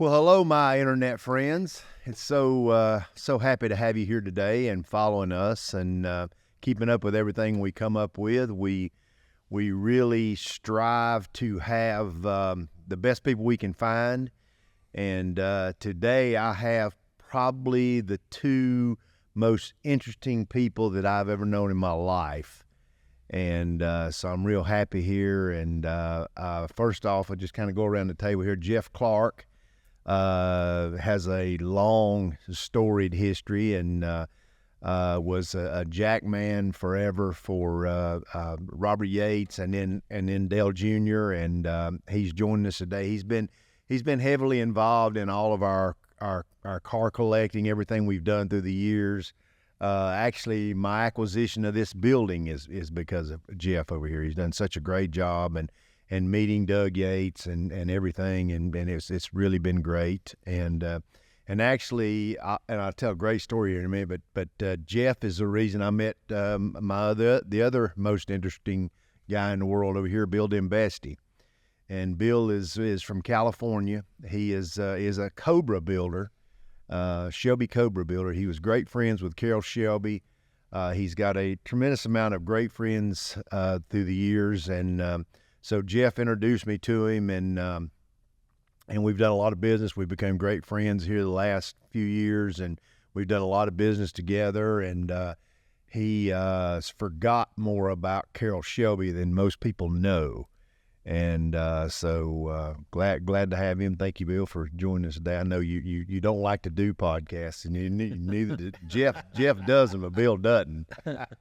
Well, hello, my internet friends. It's so happy to have you here today and following us and keeping up with everything we come up with. We really strive to have the best people we can find. And today I have probably the two most interesting people that I've ever known in my life. And so I'm real happy here. And first off, I'll just kind of go around the table here. Jeff Clark has a long, storied history and was a jackman forever for Robert Yates and then Dale Jr. And he's joining us today. He's been heavily involved in all of our car collecting, everything we've done through the years. Actually, my acquisition of this building is because of Jeff over here. He's done such a great job and meeting Doug Yates and everything, and it's really been great. And actually, I'll tell a great story here in a minute. But Jeff is the reason I met the other most interesting guy in the world over here, Bill DenBeste. And Bill is from California. He is a Cobra builder. Shelby Cobra builder. He was great friends with Carroll Shelby. He's got a tremendous amount of great friends through the years, and so Jeff introduced me to him, and we've done a lot of business. We've become great friends here the last few years, and we've done a lot of business together. And he forgot more about Carroll Shelby than most people know. And so glad to have him. Thank you, Bill, for joining us today. I know you don't like to do podcasts, and neither did Jeff. Jeff does them, but Bill doesn't.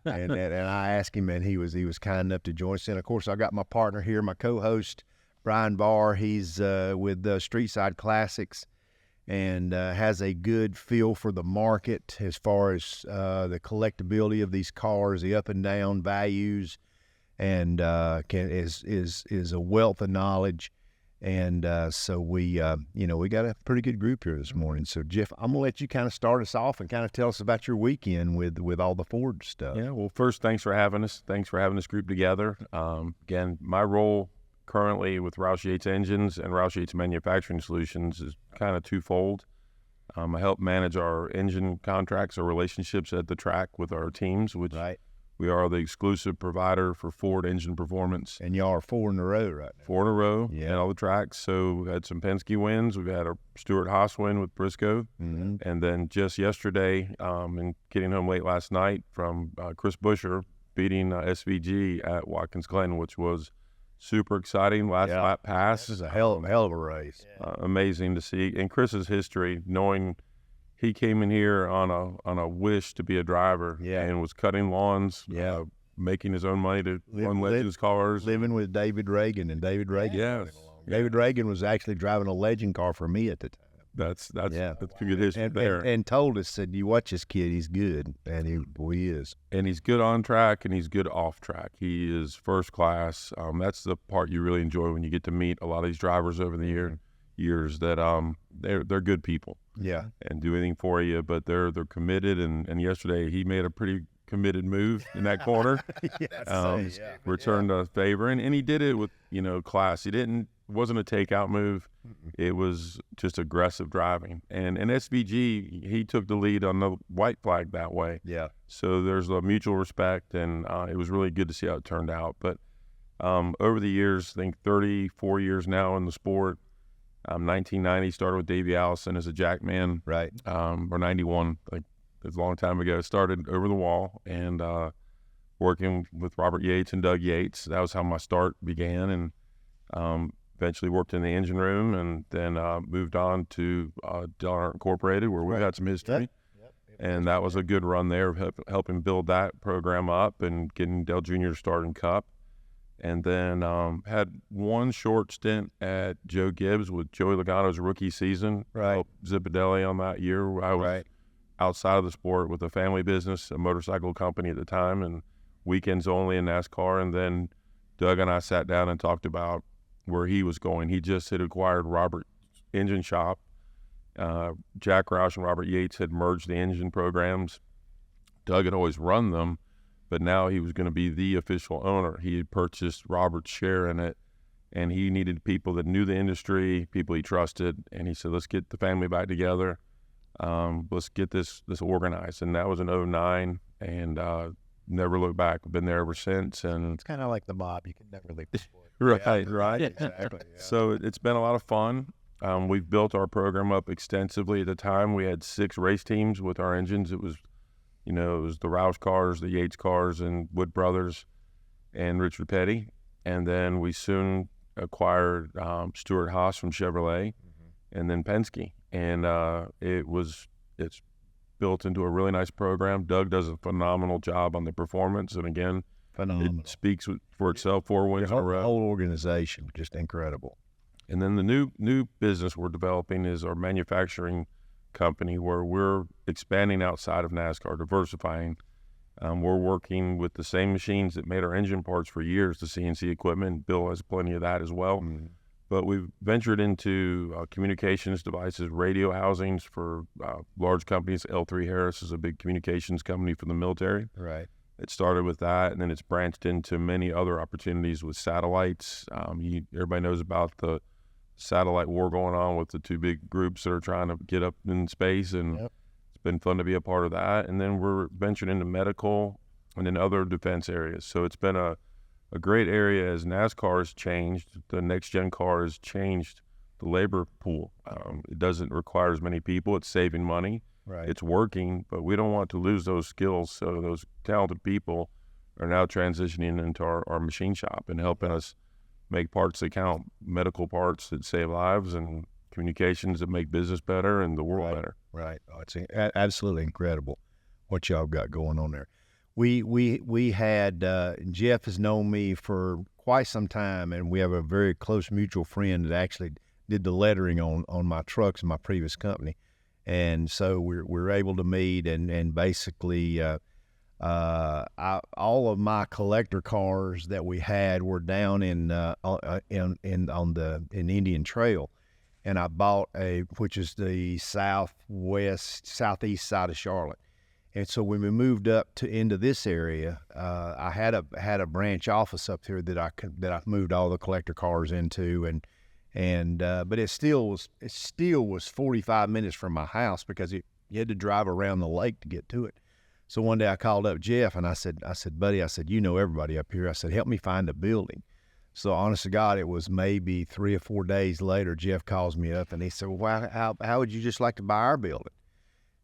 And I asked him, and he was kind enough to join us. And of course, I got my partner here, my co-host Brian Barr. He's with Streetside Classics, and has a good feel for the market as far as the collectability of these cars, the up and down values. And is a wealth of knowledge, and so we got a pretty good group here this morning. So Jeff, I'm gonna let you kind of start us off and kind of tell us about your weekend with all the Ford stuff. Yeah, well, first, thanks for having us. Thanks for having this group together. Again, my role currently with Roush Yates Engines and Roush Yates Manufacturing Solutions is kind of twofold. I help manage our engine contracts or relationships at the track with our teams, which. Right. We are the exclusive provider for Ford engine performance. And y'all are 4 in a row right now. 4 in a row yeah. at all the tracks. So we had some Penske wins. We've had a Stuart Haas win with Briscoe. Mm-hmm. And then just yesterday, and getting home late last night from Chris Buescher beating SVG at Watkins Glen, which was super exciting. Last lap pass. This is a hell of a race. Amazing to see. And Chris's history, knowing he came in here on a wish to be a driver, and was cutting lawns, making his own money to run Legends cars. Living with David Reagan, and David Reagan. David Reagan was actually driving a Legend car for me at the time. That's good history there. And told us, said, you watch this kid, he's good, and he is. And he's good on track, and he's good off track. He is first class. That's the part you really enjoy when you get to meet a lot of these drivers over the years that they're good people. Yeah. And do anything for you, but they're committed. And yesterday he made a pretty committed move in that corner. Returned a favor, and he did it with class. Wasn't a takeout move. It was just aggressive driving. And SVG, he took the lead on the white flag that way. Yeah. So there's a mutual respect, and it was really good to see how it turned out. But over the years, I think 34 years now in the sport. 1990 started with Davey Allison as a jackman, right? Or 91, like it's a long time ago. Started over the wall and working with Robert Yates and Doug Yates. That was how my start began, and eventually worked in the engine room, and then moved on to Delaware Incorporated, where we had some history. And that was a good run there, helping build that program up and getting Dale Jr. to start in Cup. And then had one short stint at Joe Gibbs with Joey Logano's rookie season. Right. Helped Zipadelli on that year. I was outside of the sport with a family business, a motorcycle company at the time, and weekends only in NASCAR. And then Doug and I sat down and talked about where he was going. He just had acquired Robert Engine Shop. Jack Roush and Robert Yates had merged the engine programs. Doug had always run them, but now he was going to be the official owner. He had purchased Robert's share in it, and he needed people that knew the industry, people he trusted, and he said, let's get the family back together. Let's get this organized. And that was in '09, and never looked back. I've been there ever since. And It's kind of like the mob. You can never leave the sport. right. Exactly. Yeah. So it's been a lot of fun. We've built our program up extensively. At the time, we had 6 race teams with our engines. It was the Roush cars, the Yates cars, and Wood Brothers, and Richard Petty. And then we soon acquired Stuart Haas from Chevrolet, and then Penske. And it's built into a really nice program. Doug does a phenomenal job on the performance, and again, Phenomenal. it speaks for itself. 4 wins in a The row. whole organization, just incredible. And then the new business we're developing is our manufacturing company, where we're expanding outside of NASCAR, diversifying. We're working with the same machines that made our engine parts for years, the CNC equipment. Bill has plenty of that as well. But we've ventured into communications devices, radio housings for large companies. L3 Harris is a big communications company for the military. Right. It started with that, and then it's branched into many other opportunities with satellites. Everybody knows about the satellite war going on with the 2 big groups that are trying to get up in space, and it's been fun to be a part of that. And then we're venturing into medical and then other defense areas. So it's been a great area as NASCAR has changed. The next-gen car has changed the labor pool. It doesn't require as many people. It's saving money. Right. It's working, but we don't want to lose those skills. So those talented people are now transitioning into our machine shop and helping us make parts that count, medical parts that save lives, and communications that make business better and the world better. Right. Oh, it's absolutely incredible what y'all got going on there. We had Jeff has known me for quite some time, and we have a very close mutual friend that actually did the lettering on my trucks in my previous company. And so we're able to meet, and basically all of my collector cars that we had were down in Indian Trail, and I bought which is the southeast side of Charlotte. And so when we moved up into this area, I had a branch office up here that I moved all the collector cars into, but it still was 45 minutes from my house because you had to drive around the lake to get to it. So one day I called up Jeff and I said, buddy, you know everybody up here. I said, help me find a building. So honest to God, it was maybe 3 or 4 days later, Jeff calls me up and he said, well, how would you just like to buy our building?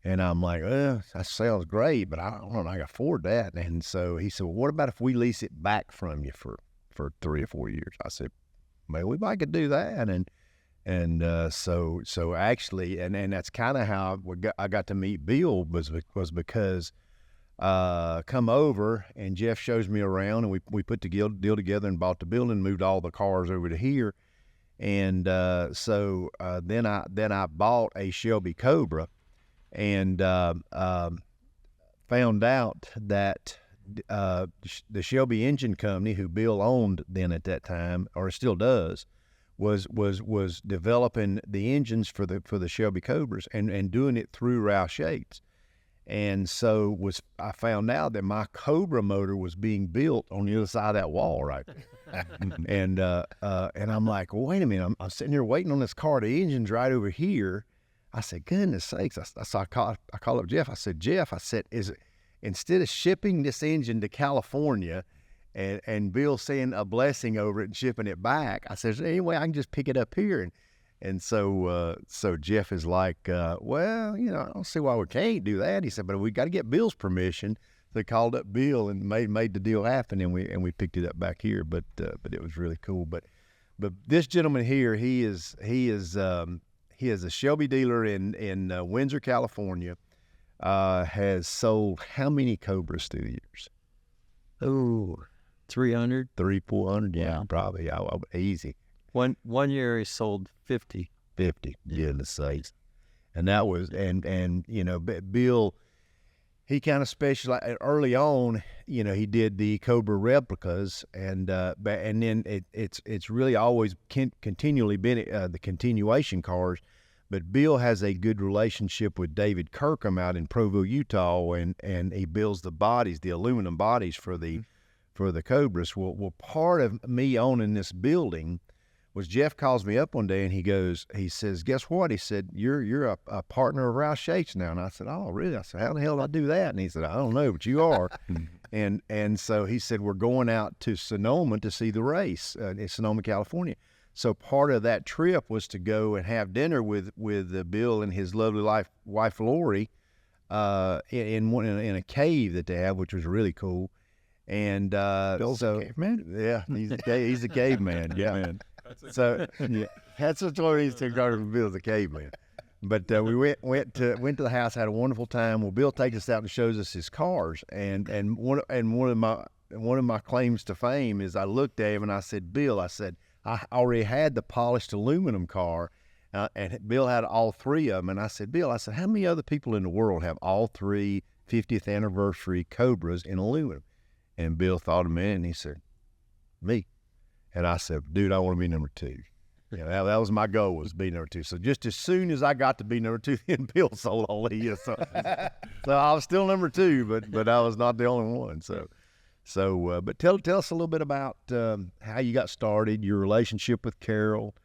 And I'm like, that sounds great, but I don't know if I can afford that. And so he said, well, what about if we lease it back from you for 3 or 4 years? I said, maybe we might could do that. So actually, and that's kind of how I got to meet Bill was because come over and Jeff shows me around, and we put the deal together and bought the building, moved all the cars over to here. And then I bought a Shelby Cobra, and found out that the Shelby Engine Company, who Bill owned then at that time, or still does, was developing the engines for the Shelby Cobras and doing it through Roush Yates. And so I found out that my Cobra motor was being built on the other side of that wall right there. And I'm like, well, wait a minute, I'm sitting here waiting on this car. The engine's right over here. I said, goodness sakes. I called up Jeff. I said, Jeff, is it, instead of shipping this engine to California and Bill saying a blessing over it and shipping it back, I said, anyway, I can just pick it up here. And so Jeff is like, well, I don't see why we can't do that. He said, but we got to get Bill's permission. They called up Bill and made the deal happen, and we picked it up back here. But it was really cool. But this gentleman here, he is a Shelby dealer in Windsor, California. Has sold how many Cobras through the years? Oh, 300. 300-400, yeah, probably. Easy. One year he sold 50. 50, goodness sakes. And that was, and Bill, he kind of specialized early on. He did the Cobra replicas, and then it's really always continually been the continuation cars. But Bill has a good relationship with David Kirkham out in Provo, Utah, and he builds the bodies, the aluminum bodies for the Cobras. Well, part of me owning this building was Jeff calls me up one day and he says, guess what? He said, you're a partner of Roush Yates now. And I said, oh, really? I said, how the hell did I do that? And he said, I don't know, but you are. and so he said, we're going out to Sonoma to see the race in Sonoma, California. So part of that trip was to go and have dinner with Bill and his lovely wife Lori in a cave that they have, which was really cool. And Bill's a caveman? Yeah, he's a caveman. Yeah, man. So yeah, that's what he's regarded Bill's a caveman. But we went to the house, had a wonderful time. Well, Bill takes us out and shows us his cars, and one of my claims to fame is I looked at him and I said, Bill, I said, I already had the polished aluminum car, and Bill had all three of them. And I said, Bill, I said, how many other people in the world have all three 50th anniversary Cobras in aluminum? And Bill thought a minute and he said, me. And I said, dude, I want to be number two. Yeah, that was my goal, was to be number two. So just as soon as I got to be number two, then Bill sold all his. So I was still number two, but I was not the only one. So but tell us a little bit about how you got started, your relationship with Carol,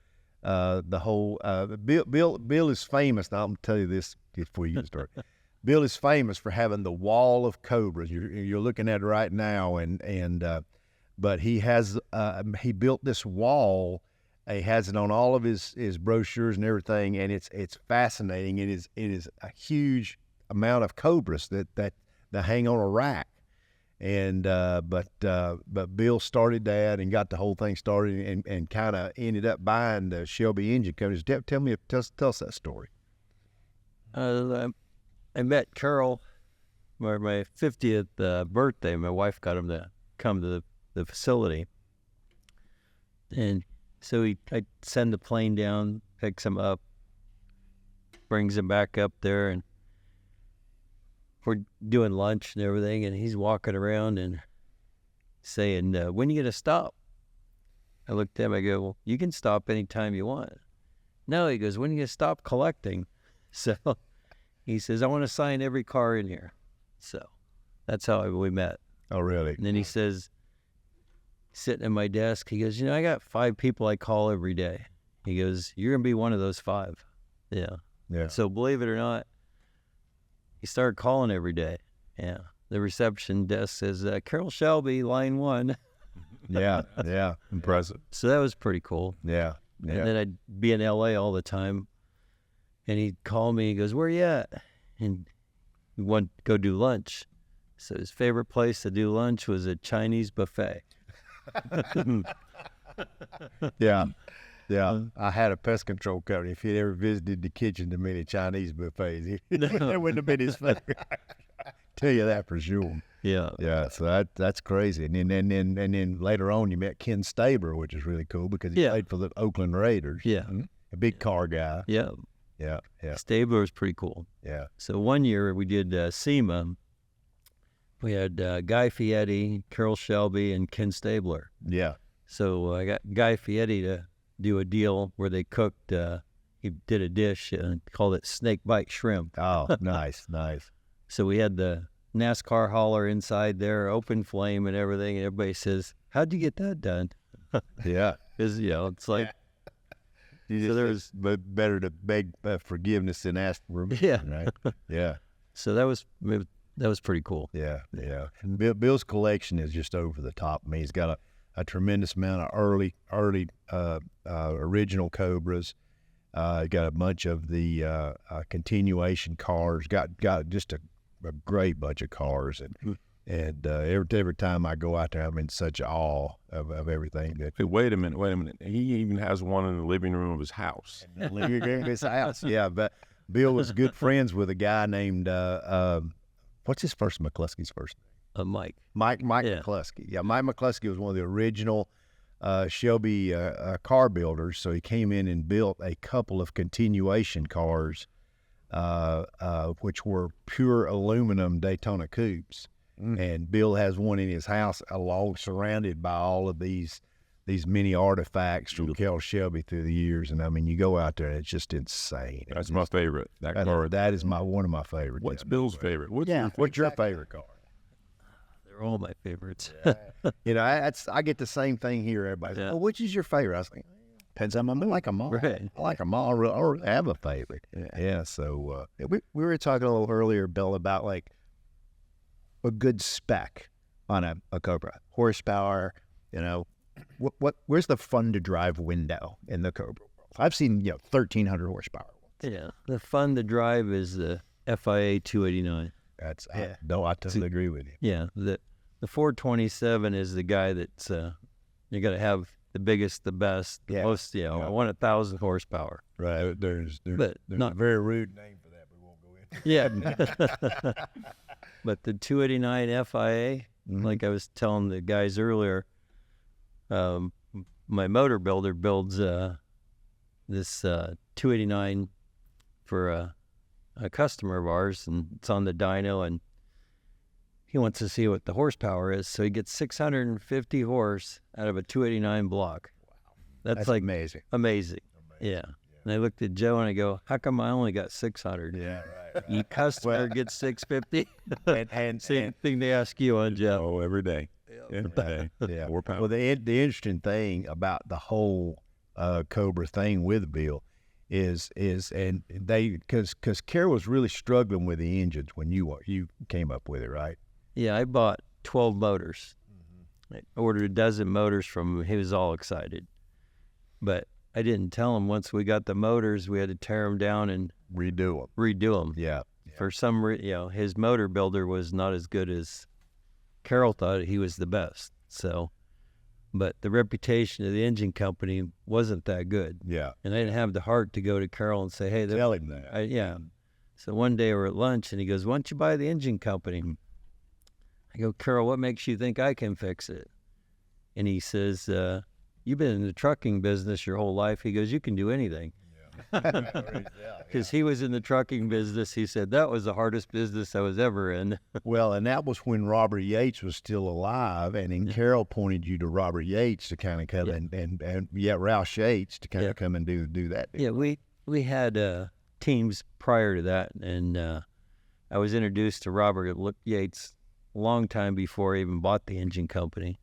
the whole Bill is famous. Now I'm gonna tell you this before you get started. Bill is famous for having the wall of Cobras. You're looking at it right now, but he has he built this wall. He has it on all of his brochures and everything, and it's fascinating. It is a huge amount of Cobras that hang on a rack. And but Bill started that and got the whole thing started and kind of ended up buying the Shelby engine companies. Tell us that story. I met Carol for my 50th birthday. My wife got him to come to the facility, and so I send the plane down, picks him up, brings him back up there, and we're doing lunch and everything, and he's walking around and saying, when are you going to stop? I looked at him, I go, well, you can stop anytime you want. No, he goes, when are you going to stop collecting? So he says, I want to sign every car in here. So that's how we met. Oh, really? And then he says, sitting at my desk, he goes, I got 5 people I call every day. He goes, you're going to be one of those 5. Yeah. So believe it or not, he started calling every day. Yeah. The reception desk says, Carol Shelby, line 1. Yeah. Impressive. So that was pretty cool. Yeah. And then I'd be in L.A. all the time. And he'd call me. He goes, where you at? And we want to go do lunch. So his favorite place to do lunch was a Chinese buffet. Yeah. I had a pest control company. If he'd ever visited the kitchen to many Chinese buffets, that wouldn't have been his favorite. Tell you that for sure. Yeah. So that's crazy. And then later on, you met Ken Stabler, which is really cool because he played for the Oakland Raiders. Yeah. A big car guy. Yeah. Stabler was pretty cool. Yeah. So one year we did SEMA. We had Guy Fieri, Carol Shelby, and Ken Stabler. Yeah. So I got Guy Fieri to do a deal where they cooked, he did a dish and called it snake bite shrimp. Oh, nice. So we had the NASCAR hauler inside there, open flame and everything, and everybody says, how'd you get that done? Yeah. Because, it's like... So there's better to beg forgiveness than ask for permission, right? Yeah. So that was pretty cool. Yeah. Bill's collection is just over the top. I mean, he's got a tremendous amount of early original Cobras. Got a bunch of the continuation cars. Got just a great bunch of cars, and every time I go out there, I'm in such awe of everything. Hey, wait a minute. He even has one in the living room of his house. In the living room of his house. Yeah, but Bill was good friends with a guy named what's his first McCluskey's first name? Mike. Mike McCluskey. Yeah, Mike McCluskey was one of the original Shelby car builders. So he came in and built a couple of continuation cars, which were pure aluminum Daytona coupes. And Bill has one in his house, along surrounded by all of these mini artifacts from Carol Shelby through the years. And I mean, you go out there and it's just insane. That's my favorite. That car. That is one of my favorites. What's Bill's favorite? What's your favorite car? They're all my favorites. I get the same thing here. Everybody's like, which is your favorite? I was like, depends on my mood. I like them all. Right. I like them all. I don't really have a favorite. Yeah. So We were talking a little earlier, Bill, about like a good spec on a Cobra. Horsepower, where's the fun to drive window in the Cobra world? I've seen, 1,300 horsepower. Yeah. The fun to drive is the FIA 289. that's Yeah. I totally agree with you. Yeah. The 427 is the guy that's you got to have the biggest, the best, the Yeah. most. I want 1,000 horsepower. Right. There's But not a very rude name for that. We won't go into. Yeah. But the 289 FIA, like I was telling the guys earlier, my motor builder builds this 289 for a customer of ours, and it's on the dyno, and he wants to see what the horsepower is. So he gets 650 horse out of a 289 block. That's like amazing. amazing. Yeah. And I looked at Joe and I go, how come I only got 600? Yeah. Right. Your customer gets 650. And Same thing they ask you on Jeff. Oh, every day. Every day. Yeah. 4 pounds. Well, the interesting thing about the whole Cobra thing with Bill is and they because Carol was really struggling with the engines when you came up with it, right? Yeah, I bought 12 motors. I ordered a dozen motors from him. He was all excited. But I didn't tell him once we got the motors, we had to tear them down and Redo them. redo them. Yeah. For some reason, his motor builder was not as good as Carol thought he was the best. So, but the reputation of the engine company wasn't that good. Yeah. And I didn't have the heart to go to Carol and say, hey, Tell him that. yeah. So one day we're at lunch and he goes, why don't you buy the engine company? I go, Carol, what makes you think I can fix it? And he says, you've been in the trucking business your whole life. He goes, you can do anything. Because he was in the trucking business. He said, that was the hardest business I was ever in. Well, and that was when Robert Yates was still alive, and then Carol pointed you to Robert Yates to kind of come and Roush Yates to kind of come and do that. Yeah, we had teams prior to that, and I was introduced to Robert Yates a long time before I even bought the engine company.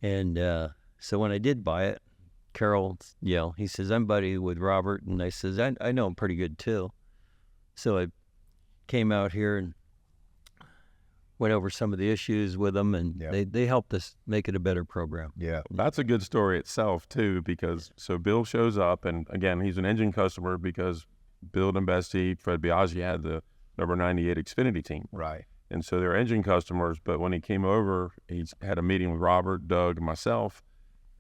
And so when I did buy it, Carol, he says, I'm buddy with Robert, and I says, I know him pretty good too. So I came out here and went over some of the issues with them, and they helped us make it a better program. Yeah. That's a good story itself too, because so Bill shows up, and again, he's an engine customer because Bill DenBeste, Fred Biaggi had the number 98 Xfinity team. Right. And so they're engine customers, but when he came over, he had a meeting with Robert, Doug, and myself,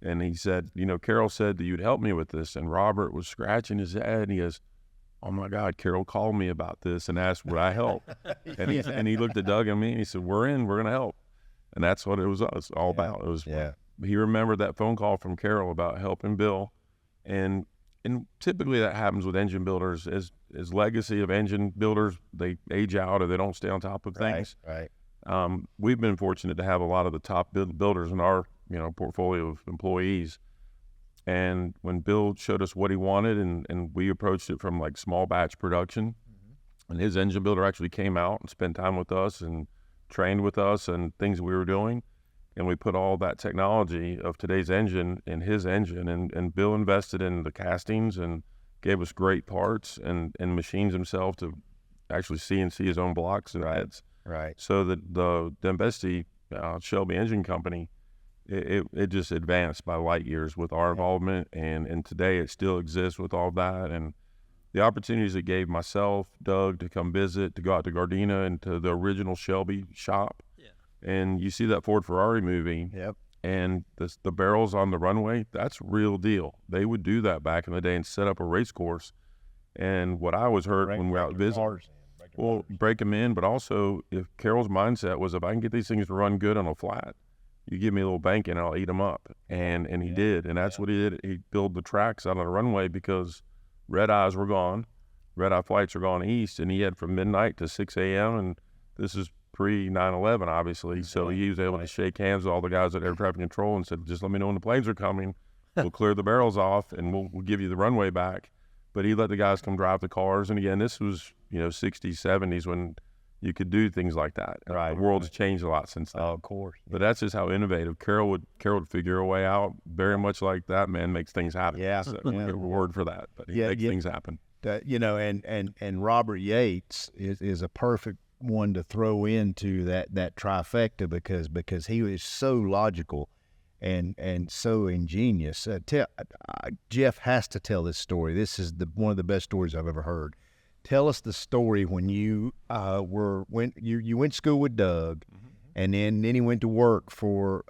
and he said, Carol said that you'd help me with this, and Robert was scratching his head, and he goes, oh my God, Carol called me about this and asked would I help. And he looked at Doug and me, and he said, we're going to help. And that's what it was all about. It was, he remembered that phone call from Carol about helping Bill, and typically that happens with engine builders. As legacy of engine builders, they age out or they don't stay on top of things. Right. We've been fortunate to have a lot of the top builders in our portfolio of employees. And when Bill showed us what he wanted, and we approached it from like small batch production, and his engine builder actually came out and spent time with us and trained with us and things we were doing. And we put all that technology of today's engine in his engine, and Bill invested in the castings and gave us great parts and machines himself to actually CNC his own blocks and heads. Right. So the DenBeste Shelby Engine Company, it just advanced by light years with our involvement, and today it still exists with all that. And the opportunities it gave myself, Doug, to come visit, to go out to Gardena and to the original Shelby shop. And you see that Ford Ferrari movie, and the barrels on the runway, that's real deal. They would do that back in the day and set up a race course. And what I was hurt when we were out visiting, break them in, but also if Carol's mindset was, if I can get these things to run good on a flat, you give me a little bank and I'll eat them up. And he did, and that's what he did. He built the tracks out on the runway because red eyes were gone. Red eye flights are gone east, and he had from midnight to 6 a.m. And this is pre 9/11, obviously. So he was able to shake hands with all the guys at air traffic control and said, just let me know when the planes are coming. We'll clear the barrels off and we'll give you the runway back. But he let the guys come drive the cars. And again, this was, 60s, 70s when, you could do things like that. Right. The world's changed a lot since then. Oh, of course. But that's just how innovative Carol would figure a way out. Very much like that man makes things happen. Yeah. So Yeah. we get a word for that, but he Yeah, makes yeah. things happen. And Robert Yates is a perfect one to throw into that trifecta because he was so logical and so ingenious. Jeff has to tell this story. This is one of the best stories I've ever heard. Tell us the story when you went to school with Doug, and then he went to work for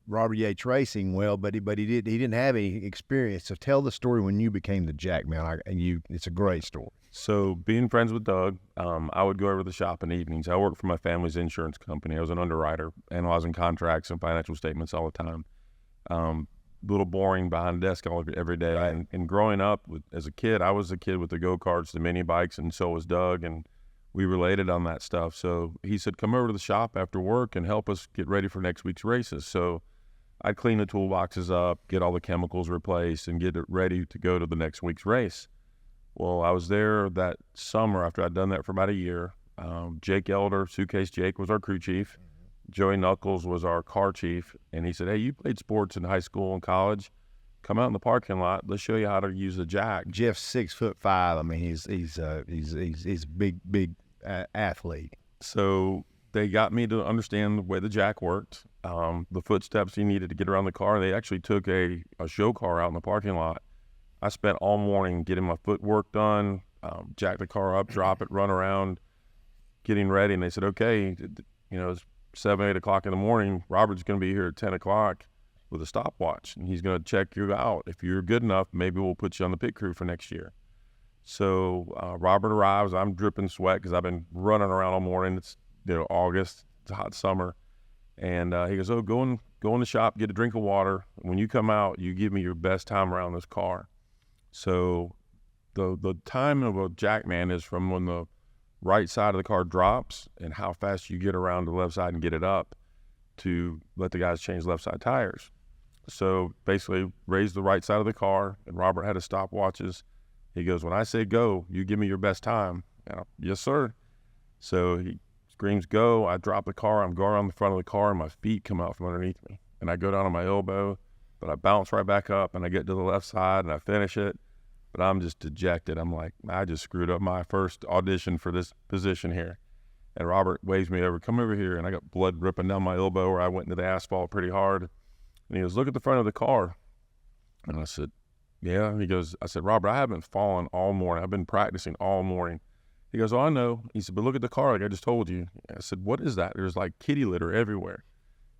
Robert Yates Racing. Well, but he didn't have any experience. So tell the story when you became the jackman. It's a great story. So being friends with Doug, I would go over to the shop in the evenings. I worked for my family's insurance company. I was an underwriter, analyzing contracts and financial statements all the time. Little boring behind a desk every day. Right. And growing up as a kid, I was a kid with the go-karts, the mini bikes, and so was Doug, and we related on that stuff. So he said, come over to the shop after work and help us get ready for next week's races. So I'd clean the toolboxes up, get all the chemicals replaced, and get it ready to go to the next week's race. Well, I was there that summer after I'd done that for about a year. Jake Elder, Suitcase Jake, was our crew chief. Joey Knuckles was our car chief, and he said, hey, you played sports in high school and college. Come out in the parking lot. Let's show you how to use the jack. Jeff's 6'5". I mean, he's a big athlete. So they got me to understand the way the jack worked, the footsteps he needed to get around the car. They actually took a show car out in the parking lot. I spent all morning getting my footwork done, jack the car up, drop it, run around, getting ready. And they said, okay, it's 7, 8 o'clock in the morning. Robert's going to be here at 10 o'clock with a stopwatch, and he's going to check you out. If you're good enough, maybe we'll put you on the pit crew for next year. So Robert arrives. I'm dripping sweat because I've been running around all morning. It's August. It's a hot summer. And he goes, go in the shop, get a drink of water. When you come out, you give me your best time around this car. So the time of a jackman is from when the right side of the car drops and how fast you get around the left side and get it up to let the guys change left side tires. So basically raise the right side of the car, and Robert had his stopwatches. He goes, when I say go, you give me your best time. Yes, sir. So he screams go. I drop the car. I'm going on the front of the car, and my feet come out from underneath me. And I go down on my elbow, but I bounce right back up, and I get to the left side, and I finish it. But I'm just dejected. I'm like, I just screwed up my first audition for this position here. And Robert waves me over, come over here. And I got blood dripping down my elbow where I went into the asphalt pretty hard. And he goes, look at the front of the car. And I said, yeah. And he goes, I said, Robert, I haven't fallen all morning. I've been practicing all morning. He goes, oh, I know. He said, but look at the car like I just told you. I said, what is that? There's like kitty litter everywhere.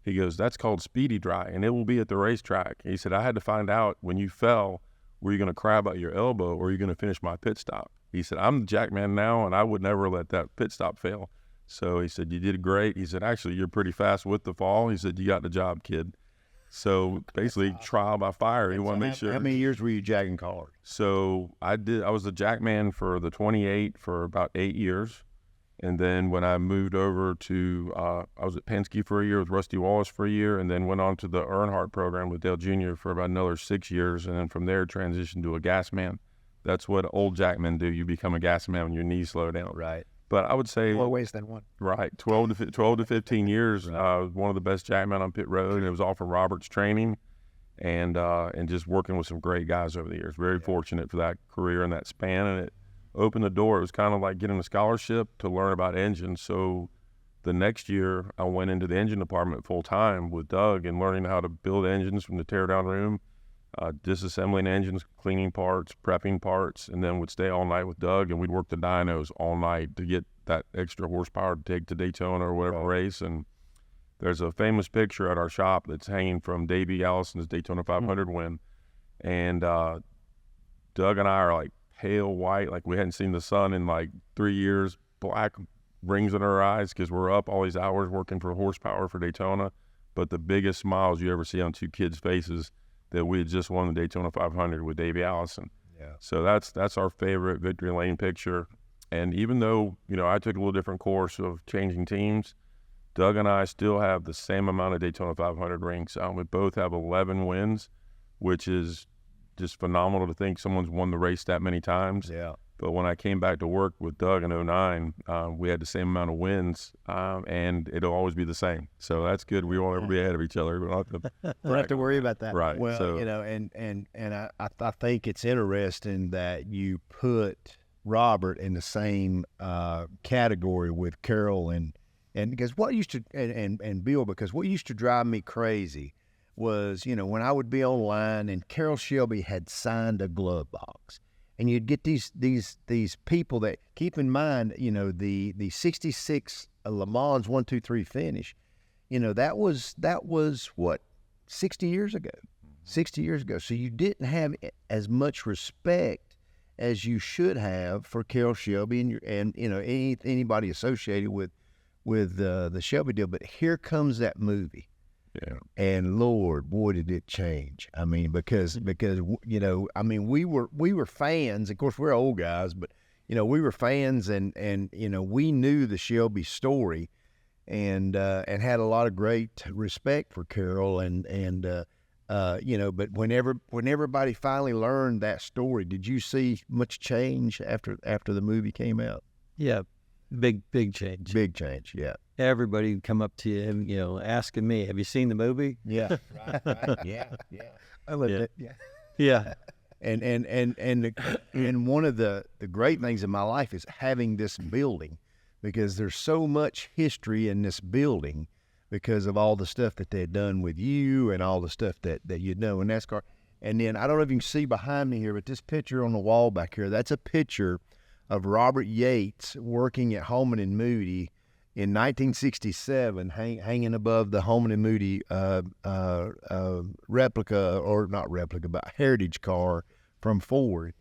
He goes, that's called speedy dry, and it will be at the racetrack. He said, I had to find out when you fell, were you going to crab out your elbow or are you going to finish my pit stop? He said, I'm the jackman now, and I would never let that pit stop fail. So he said, you did great. He said, actually, you're pretty fast with the fall. He said, you got the job, kid. So basically, trial by fire. He wanted to make sure. How many years were you jacking cars? So I was the jackman for the 28 for about 8 years. And then when I moved over to, I was at Penske for a year with Rusty Wallace for a year, and then went on to the Earnhardt program with Dale Jr. for about another 6 years. And then from there, transitioned to a gasman. That's what old jackmen do. You become a gasman when your knees slow down. Right. But I would say More ways than one. right, 12 to 15 years. Right. One of the best jackmen on pit road. And it was all from Robert's training, and just working with some great guys over the years. Very fortunate for that career and that span, and it opened the door. It was kind of like getting a scholarship to learn about engines. So the next year, I went into the engine department full time with Doug and learning how to build engines from the teardown room, disassembling engines, cleaning parts, prepping parts, and then would stay all night with Doug, and we'd work the dynos all night to get that extra horsepower to take to Daytona or whatever race. And there's a famous picture at our shop that's hanging from Davey Allison's Daytona 500 win. And Doug and I are like pale white, like we hadn't seen the sun in like 3 years, black rings in our eyes because we're up all these hours working for horsepower for Daytona. But the biggest smiles you ever see on two kids' faces that we had just won the Daytona 500 with Davey Allison. Yeah. So that's our favorite victory lane picture. And even though, I took a little different course of changing teams, Doug and I still have the same amount of Daytona 500 rings. We both have 11 wins, which is just phenomenal to think someone's won the race that many times. Yeah. But when I came back to work with Doug in '09, we had the same amount of wins, and it'll always be the same. So that's good. We won't ever be ahead of each other. We don't have to worry about that. Right. Well, So, and I think it's interesting that you put Robert in the same category with Carroll and because what used to and Bill, because what used to drive me crazy was, when I would be online and Carroll Shelby had signed a glove box, and you'd get these people that, keep in mind, the '66 Le Mans 1, 2, 3 finish, that was what, 60 years ago. 60 years ago. So you didn't have as much respect as you should have for Carroll Shelby and anybody associated with the Shelby deal. But here comes that movie. yeah. And Lord, boy, did it change. I mean, because we were fans. Of course, we're old guys, but we were fans, and we knew the Shelby story, and had a lot of great respect for Carroll, but when everybody finally learned that story, did you see much change after the movie came out? Yeah, big change. Big change, yeah. Everybody would come up to you, asking me, "Have you seen the movie?" Yeah, right. Yeah. I lived Yeah. it. Yeah. Yeah, And one of the great things in my life is having this building, because there's so much history in this building because of all the stuff that they'd done with you and all the stuff that you know in NASCAR. And then I don't know if you can see behind me here, but this picture on the wall back here, that's a picture of Robert Yates working at Holman and Moody in 1967, hanging above the Holman and Moody replica, or not replica, but heritage car from Ford.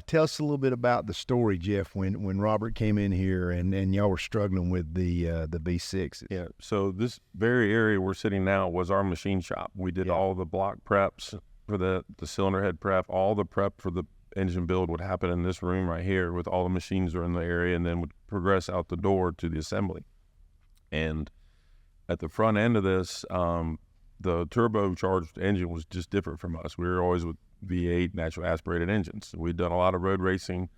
Tell us a little bit about the story, Jeff, when Robert came in here and y'all were struggling with the B6s. Yeah. So this very area we're sitting now was our machine shop. We did all the block preps for the cylinder head prep. All the prep for the engine build would happen in this room right here, with all the machines are in the area, and then would progress out the door to the assembly. And at the front end of this, the turbocharged engine was just different from us. We were always with V8 natural aspirated engines. We'd done a lot of road racing,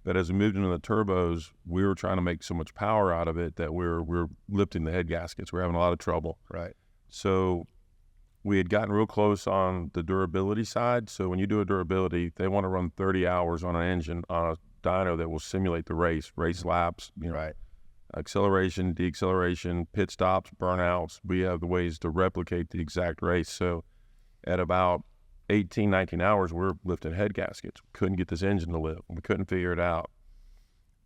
but as we moved into the turbos, we were trying to make so much power out of it that we were lifting the head gaskets. We were having a lot of trouble. Right. So we had gotten real close on the durability side. So when you do a durability, they want to run 30 hours on an engine on a dyno that will simulate the race laps, Right. acceleration, deceleration, pit stops, burnouts. We have the ways to replicate the exact race. So at about 18, 19 hours, we're lifting head gaskets. We couldn't get this engine to live. We couldn't figure it out.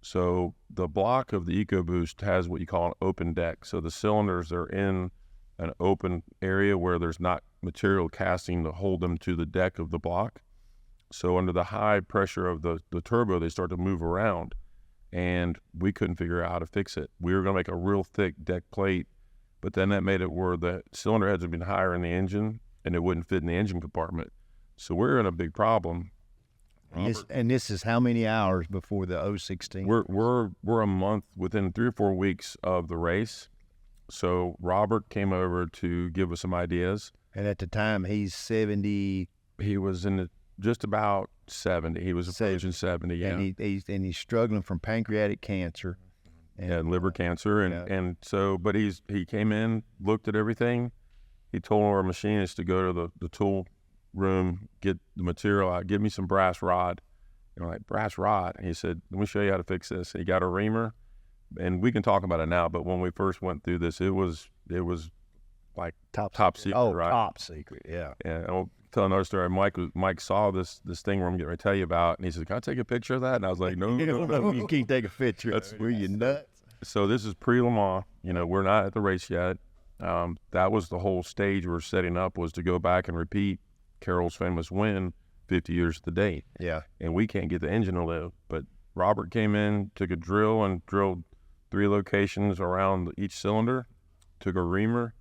So the block of the EcoBoost has what you call an open deck. So the cylinders are in an open area where there's not material casting to hold them to the deck of the block. So under the high pressure of the turbo, they start to move around, and we couldn't figure out how to fix it. We were going to make a real thick deck plate, but then that made it where the cylinder heads had been higher in the engine, and it wouldn't fit in the engine compartment. So we're in a big problem. And this is how many hours before the 016? We're a month, within 3 or 4 weeks of the race. So Robert came over to give us some ideas. And at the time, he's 70. He was in just about 70. He was approaching 70, yeah. And he's struggling from pancreatic cancer. And liver cancer. And so, but he came in, looked at everything. He told our machinist to go to the tool room, get the material out, give me some brass rod. And I'm like, brass rod? And he said, let me show you how to fix this. He got a reamer, and we can talk about it now, but when we first went through this, it was like top secret, right? Top secret, yeah. And I'll tell another story. Mike saw this thing where I'm getting ready to tell you about, and he said, can I take a picture of that? And I was like, no. You can't take a picture. Were you nuts? So this is pre-Le Mans. We're not at the race yet. That was the whole stage we're setting up, was to go back and repeat Carroll's famous win 50 years to the date. Yeah. And we can't get the engine to live. But Robert came in, took a drill and drilled 3 locations around each cylinder, took a reamer,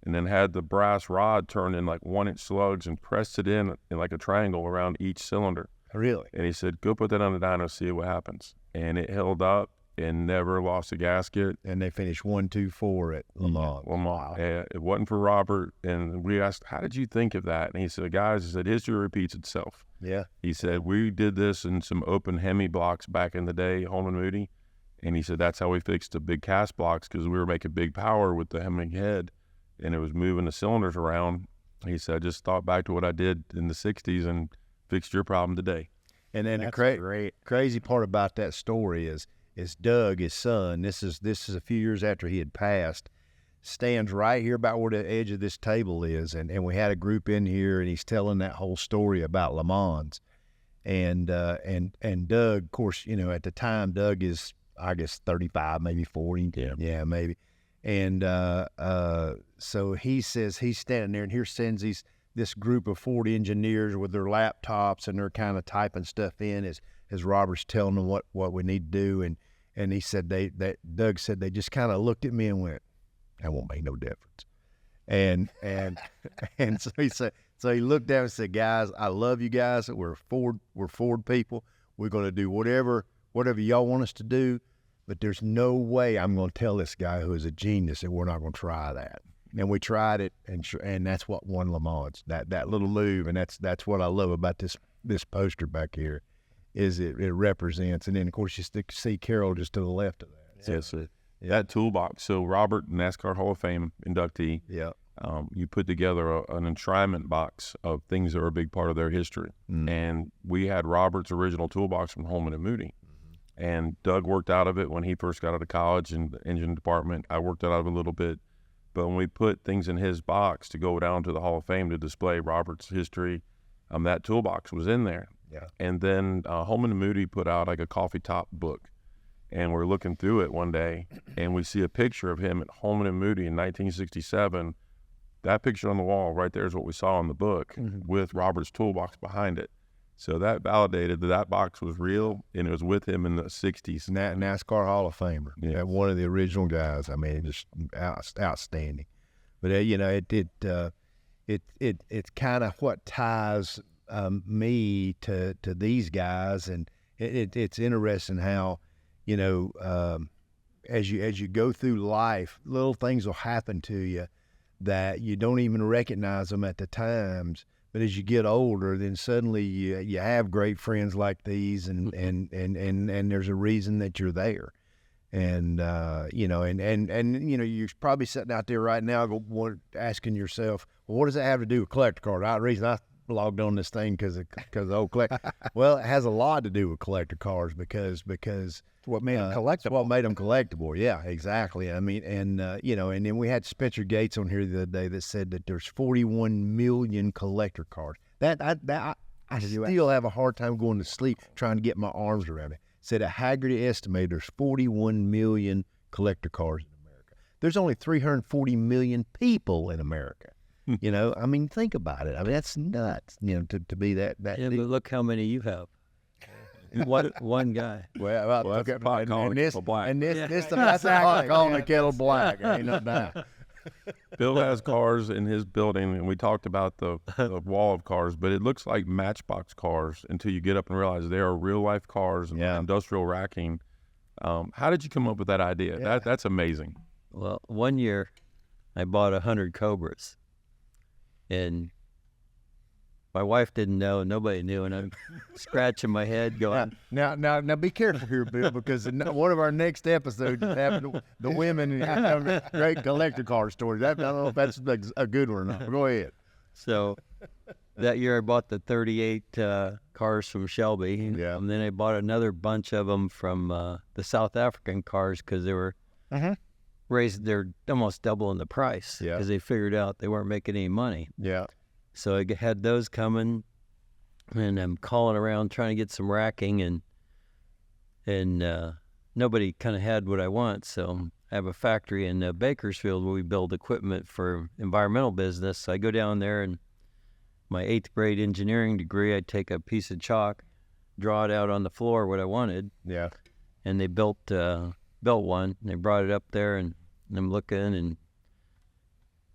and then had the brass rod turned in like 1-inch slugs and pressed it in like a triangle around each cylinder. Really? And he said, go put that on the dyno, see what happens. And it held up. and never lost a gasket. And they finished 1-2-4 at Le Mans. Wow. It wasn't for Robert. And we asked, how did you think of that? And he said, guys, he said, history repeats itself. Yeah. He said, we did this in some open Hemi blocks back in the day, Holman Moody. And he said, that's how we fixed the big cast blocks, because we were making big power with the Hemi head, and it was moving the cylinders around. He said, I just thought back to what I did in the 60s and fixed your problem today. And then the crazy part about that story is Doug, his son, this is a few years after he had passed, stands right here about where the edge of this table is. And we had a group in here, and he's telling that whole story about Le Mans. And Doug, of course, at the time, Doug is, I guess, 35, maybe 40. Yeah, maybe. And so he says he's standing there, and here sends this group of Ford engineers with their laptops, and they're kind of typing stuff in as Robert's telling them what we need to do. And he said Doug said they just kind of looked at me and went, that won't make no difference. And so he said, so he looked down and said, guys, I love you guys. We're Ford people. We're going to do whatever y'all want us to do, but there's no way I'm going to tell this guy who is a genius that we're not going to try that. And we tried it, and that's what won Le Mans, that little move. And that's what I love about this poster back here, is it represents. And then, of course, you see Carroll just to the left of that. Yes, that toolbox. So Robert, NASCAR Hall of Fame inductee. Yeah. You put together an enshrinement box of things that are a big part of their history. And we had Robert's original toolbox from Holman and Moody. And Doug worked out of it when he first got out of college in the engine department. I worked out of it a little bit. But when we put things in his box to go down to the Hall of Fame to display Robert's history, that toolbox was in there. Yeah. And then Holman and Moody put out like a coffee top book. And we're looking through it one day, and we see a picture of him at Holman and Moody in 1967. That picture on the wall right there is what we saw in the book, with Robert's toolbox behind it. So that validated that box was real, and it was with him in the 60s. NASCAR Hall of Famer. Yeah. One of the original guys. I mean, just outstanding. But it's kind of what ties me to these guys, and it's interesting how, as you go through life, little things will happen to you that you don't even recognize them at the times. But as you get older, then suddenly you have great friends like these, and there's a reason that you're there. And you're probably sitting out there right now asking yourself, well, what does that have to do with collector cars? The reason I logged on this thing because of old collector. Well, it has a lot to do with collector cars because what made them collectible. What made them collectible? Yeah, exactly. I mean, and then we had Spencer Gates on here the other day that said that there's 41 million collector cars. I still have a hard time going to sleep trying to get my arms around it. Said a Haggerty estimated there's 41 million collector cars in America. There's only 340 million people in America. I mean, think about it. I mean, that's nuts. To be that. Yeah, but look how many you have. One guy. Well, that's the pot calling the kettle black. And this that's the pot calling the kettle black. Ain't no doubt. Bill has cars in his building, and we talked about the wall of cars, but it looks like Matchbox cars until you get up and realize they are real life cars and industrial racking. How did you come up with that idea? Yeah. That's amazing. Well, one year I bought 100 Cobras, and my wife didn't know, nobody knew, and I'm scratching my head going. Now, be careful here, Bill, because in one of our next episodes happened the women have great collector car stories. I don't know if that's a good one or not. Go ahead. So that year I bought the 38 cars from Shelby, and then I bought another bunch of them from the South African cars because they were they're almost doubling the price because they figured out they weren't making any money. Yeah. So I had those coming, and I'm calling around trying to get some racking, and nobody kind of had what I want. So I have a factory in Bakersfield where we build equipment for environmental business. So I go down there, and my 8th grade engineering degree, I'd take a piece of chalk, draw it out on the floor what I wanted. Yeah. And they built one, and they brought it up there, and I'm looking, and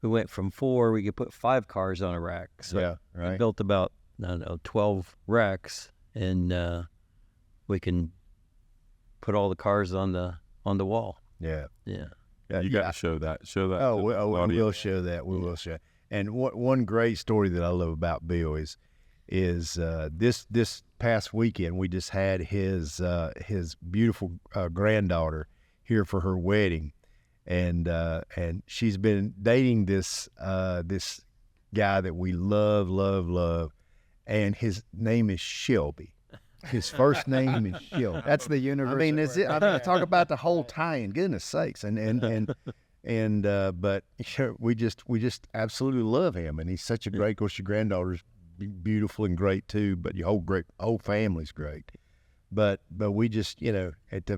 we went from 4, we could put 5 cars on a rack. So we built about, 12 racks, and we can put all the cars on the wall. Yeah. Yeah. Yeah, You got to show that. Show that. Oh, to we the will audience. show that. We will show. And one great story that I love about Bill is this past weekend we just had his beautiful granddaughter here for her wedding, and she's been dating this guy that we love, and his name is Shelby. His first name is Shelby. That's the universe. I mean, I talk about the whole tie-in. Goodness sakes, but we just absolutely love him, and he's such a great. Of course, your granddaughter's beautiful and great too, but your whole family's great. But we just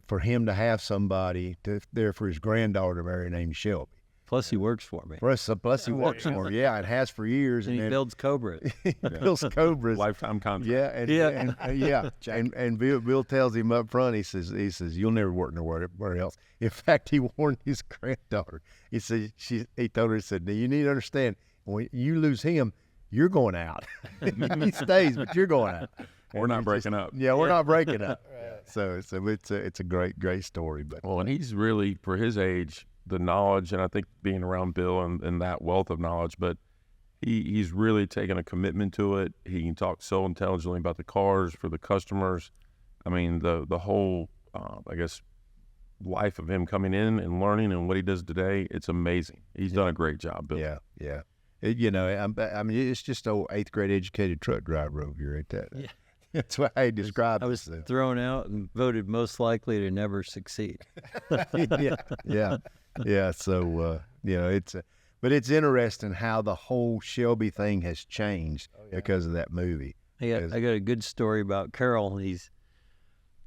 for him to have somebody there for his granddaughter to marry named Shelby. Plus, he works for me. Plus he works for him. Yeah, and has for years. And he builds Cobras. He builds Cobras. Lifetime contract. Yeah, and Bill tells him up front. He says you'll never work nowhere else. In fact, he warned his granddaughter. He said he told her, he said, "You need to understand, when you lose him, you're going out. He stays, but you're going out. We're not breaking up. Yeah, we're not breaking up." So it's a great story. But Well, and he's really, for his age, the knowledge, and I think being around Bill and that wealth of knowledge, but he's really taken a commitment to it. He can talk so intelligently about the cars for the customers. I mean, the whole, I guess, life of him coming in and learning and what he does today, it's amazing. He's done a great job, Bill. Yeah. I mean, it's just an 8th grade educated truck driver over here, ain't that? Yeah. That's what I described. I was thrown out and voted most likely to never succeed. Yeah. So but it's interesting how the whole Shelby thing has changed because of that movie. I got a good story about Carol.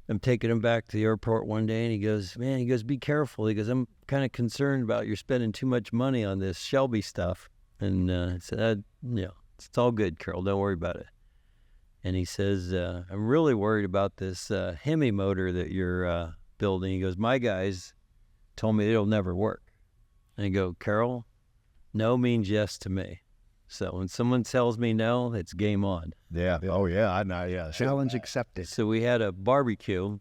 I'm taking him back to the airport one day, and he goes, "Be careful." He goes, "I'm kind of concerned about you're spending too much money on this Shelby stuff." And I said, "It's all good, Carol. Don't worry about it." And he says, "I'm really worried about this Hemi motor that you're building." He goes, "My guys told me it'll never work." And I go, "Carol, no means yes to me. So when someone tells me no, it's game on." Yeah. Oh yeah. I know. Yeah. Challenge accepted. So we had a barbecue,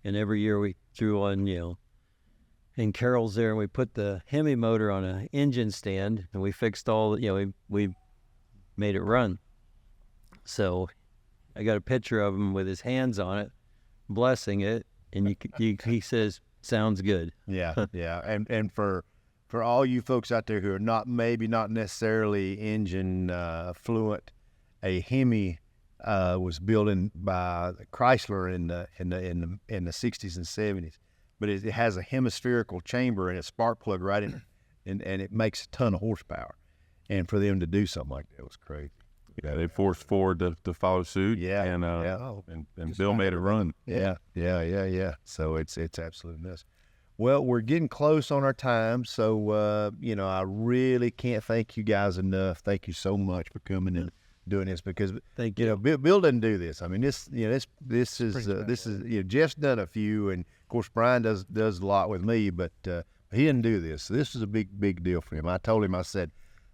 and every year we threw on, and Carol's there, and we put the Hemi motor on an engine stand, and we fixed all, we made it run. So I got a picture of him with his hands on it, blessing it, and he says, "Sounds good." Yeah. Yeah. And for all you folks out there who are not necessarily engine fluent, a Hemi was built by Chrysler in the 60s and 70s, but it has a hemispherical chamber and a spark plug right in it, and it makes a ton of horsepower. And for them to do something like that was crazy. Yeah, they forced Ford to follow suit. Yeah. And Bill made it run. Yeah. So it's absolute mess. Well, we're getting close on our time, so I really can't thank you guys enough. Thank you so much for coming and doing this, because Thank you. Bill didn't do this. I mean, this is Jeff's done a few, and of course Brian does a lot with me, but he didn't do this. So this is a big deal for him. I told him, I said,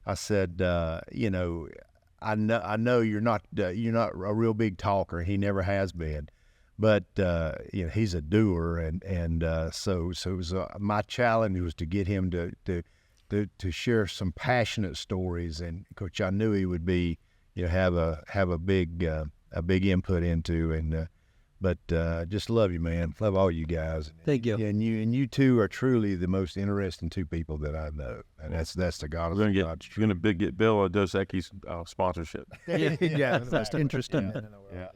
I know you're not a real big talker. He never has been. But he's a doer, and so it was my challenge was to get him to share some passionate stories, and which I knew he would be have a big input into, but just love you, man. Love all you guys. Thank you. And you two are truly the most interesting two people that I know, and that's the God. We're gonna get Bill a Dos Equis sponsorship. Yeah, that's interesting. Yeah.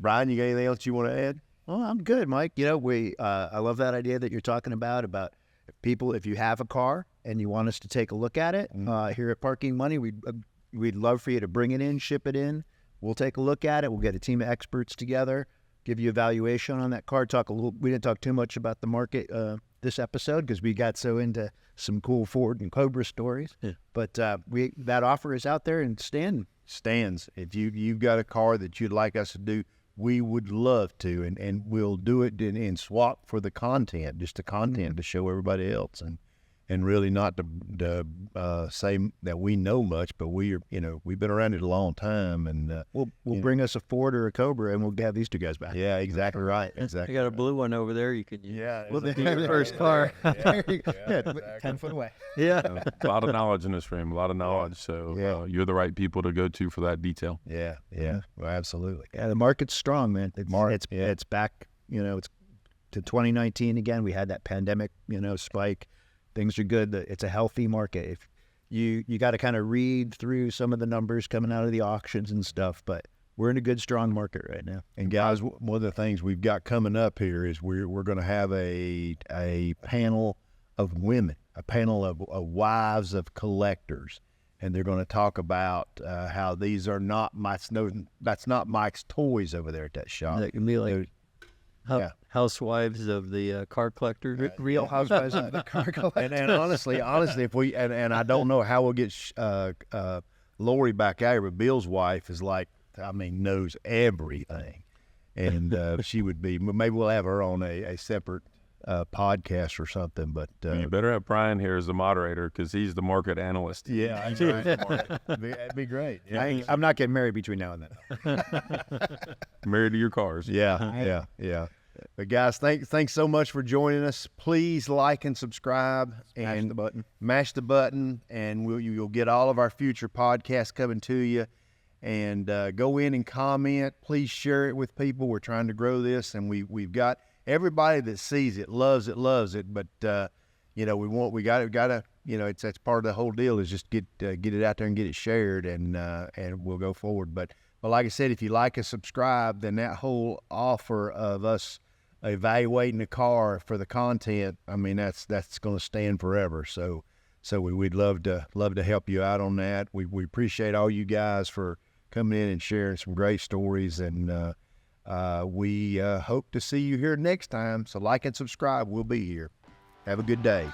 Brian, you got anything else you want to add? Well, I'm good, Mike. I love that idea that you're talking about if you have a car and you want us to take a look at it, here at Parking Money, we'd love for you to bring it in, ship it in. We'll take a look at it. We'll get a team of experts together, give you a valuation on that car. We didn't talk too much about the market this episode because we got so into some cool Ford and Cobra stories. Yeah. But that offer is out there and stands. If you've got a car that you'd like us to do, we would love to, and we'll do it and swap for the content, just the content to show everybody else. and really not to say that we know much, but we've been around it a long time, and We'll bring us a Ford or a Cobra, and we'll have these two guys back. yeah, exactly right, I exactly. got a blue one over there. You can use. Yeah, Well, it's they a- have their first car. There you go. Yeah, exactly. 10 foot away. Yeah. A lot of knowledge in this room, a lot of knowledge. So Yeah. you're the right people to go to for that detail. Yeah, yeah, well, absolutely. Yeah, the market's strong, man. It's yeah. it's back. It's to 2019 again. We had that pandemic, spike. Things are good. It's a healthy market. If you got to kind of read through some of the numbers coming out of the auctions and stuff, but we're in a good, strong market right now. And guys, one of the things we've got coming up here is we're going to have a panel of women, a panel of wives of collectors, and they're going to talk about how these are not that's not Mike's toys over there at that shop. That can be like Yeah. housewives of the car collectors. Real housewives of the car collectors. And honestly, if we and I don't know how we'll get Lori back out here, but Bill's wife is knows everything, and she would be. Maybe we'll have her on a separate podcast or something. But You better have Brian here as the moderator because he's the market analyst. yeah, that'd be great. Yeah, I'm not getting married between now and then. Married to your cars. yeah. But guys, thanks so much for joining us. Please like and subscribe and mash the button, and you'll get all of our future podcasts coming to you. And go in and comment. Please share it with people. We're trying to grow this, and we've got everybody that sees it loves it. But we got to that's part of the whole deal is just get it out there and get it shared, and we'll go forward. But like I said, if you like and subscribe, then that whole offer of us evaluating the car for the content, that's going to stand forever. So we'd love to help you out on that. We appreciate all you guys for coming in and sharing some great stories, and we hope to see you here next time. So like and subscribe. We'll be here. Have a good day.